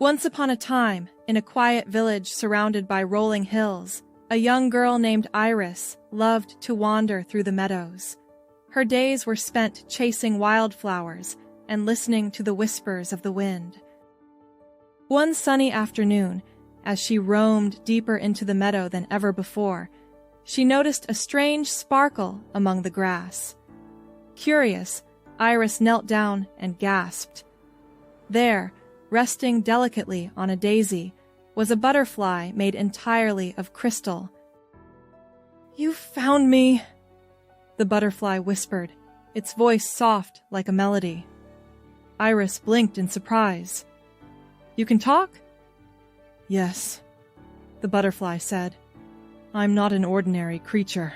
Once upon a time, in a quiet village surrounded by rolling hills, a young girl named Iris loved to wander through the meadows. Her days were spent chasing wildflowers and listening to the whispers of the wind. One sunny afternoon, as she roamed deeper into the meadow than ever before, she noticed a strange sparkle among the grass. Curious, Iris knelt down and gasped. There, resting delicately on a daisy, was a butterfly made entirely of crystal. "You found me," the butterfly whispered, its voice soft like a melody. Iris blinked in surprise. "You can talk?" "Yes," the butterfly said. "I'm not an ordinary creature.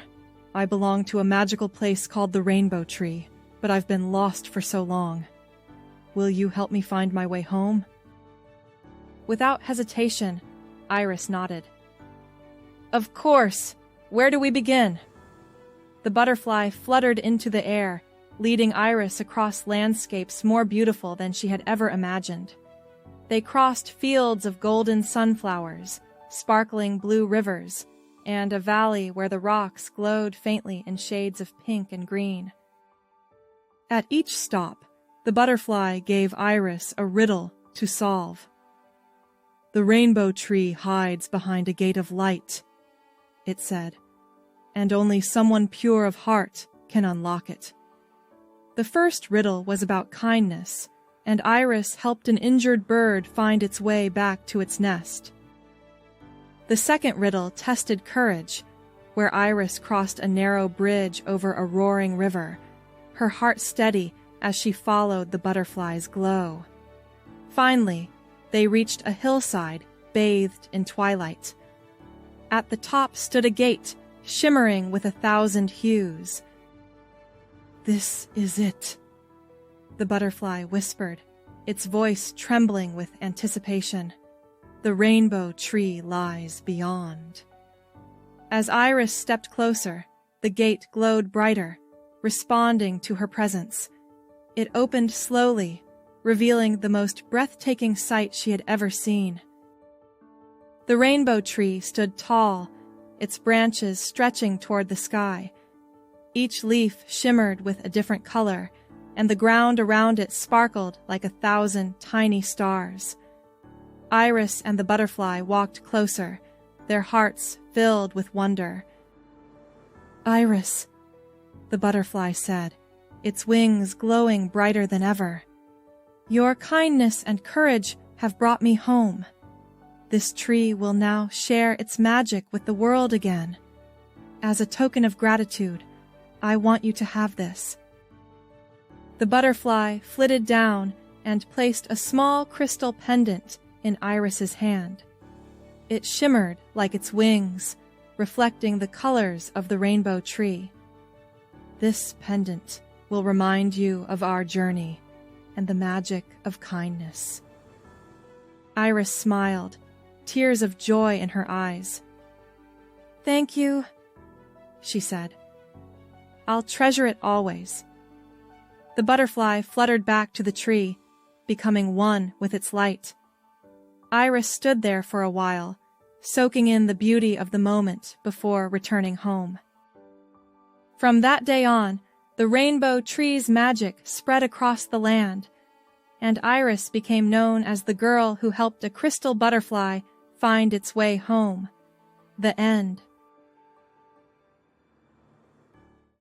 I belong to a magical place called the Rainbow Tree, but I've been lost for so long. Will you help me find my way home?" Without hesitation, Iris nodded. "Of course. Where do we begin?" The butterfly fluttered into the air, leading Iris across landscapes more beautiful than she had ever imagined. They crossed fields of golden sunflowers, sparkling blue rivers, and a valley where the rocks glowed faintly in shades of pink and green. At each stop, the butterfly gave Iris a riddle to solve. "The rainbow tree hides behind a gate of light," it said, "and only someone pure of heart can unlock it." The first riddle was about kindness, and Iris helped an injured bird find its way back to its nest. The second riddle tested courage, where Iris crossed a narrow bridge over a roaring river, her heart steady as she followed the butterfly's glow. Finally, they reached a hillside bathed in twilight. At the top stood a gate, shimmering with 1,000 hues. "This is it," the butterfly whispered, its voice trembling with anticipation. "The rainbow tree lies beyond." As Iris stepped closer, the gate glowed brighter, responding to her presence. It opened slowly, revealing the most breathtaking sight she had ever seen. The rainbow tree stood tall, its branches stretching toward the sky. Each leaf shimmered with a different color, and the ground around it sparkled like 1,000 tiny stars. Iris and the butterfly walked closer, their hearts filled with wonder. "Iris," the butterfly said, its wings glowing brighter than ever, "your kindness and courage have brought me home. This tree will now share its magic with the world again. As a token of gratitude, I want you to have this." The butterfly flitted down and placed a small crystal pendant in Iris's hand. It shimmered like its wings, reflecting the colors of the rainbow tree. "This pendant will remind you of our journey and the magic of kindness." Iris smiled, tears of joy in her eyes. "Thank you," she said. "I'll treasure it always." The butterfly fluttered back to the tree, becoming one with its light. Iris stood there for a while, soaking in the beauty of the moment before returning home. From that day on, the rainbow tree's magic spread across the land, and Iris became known as the girl who helped a crystal butterfly find its way home. The end.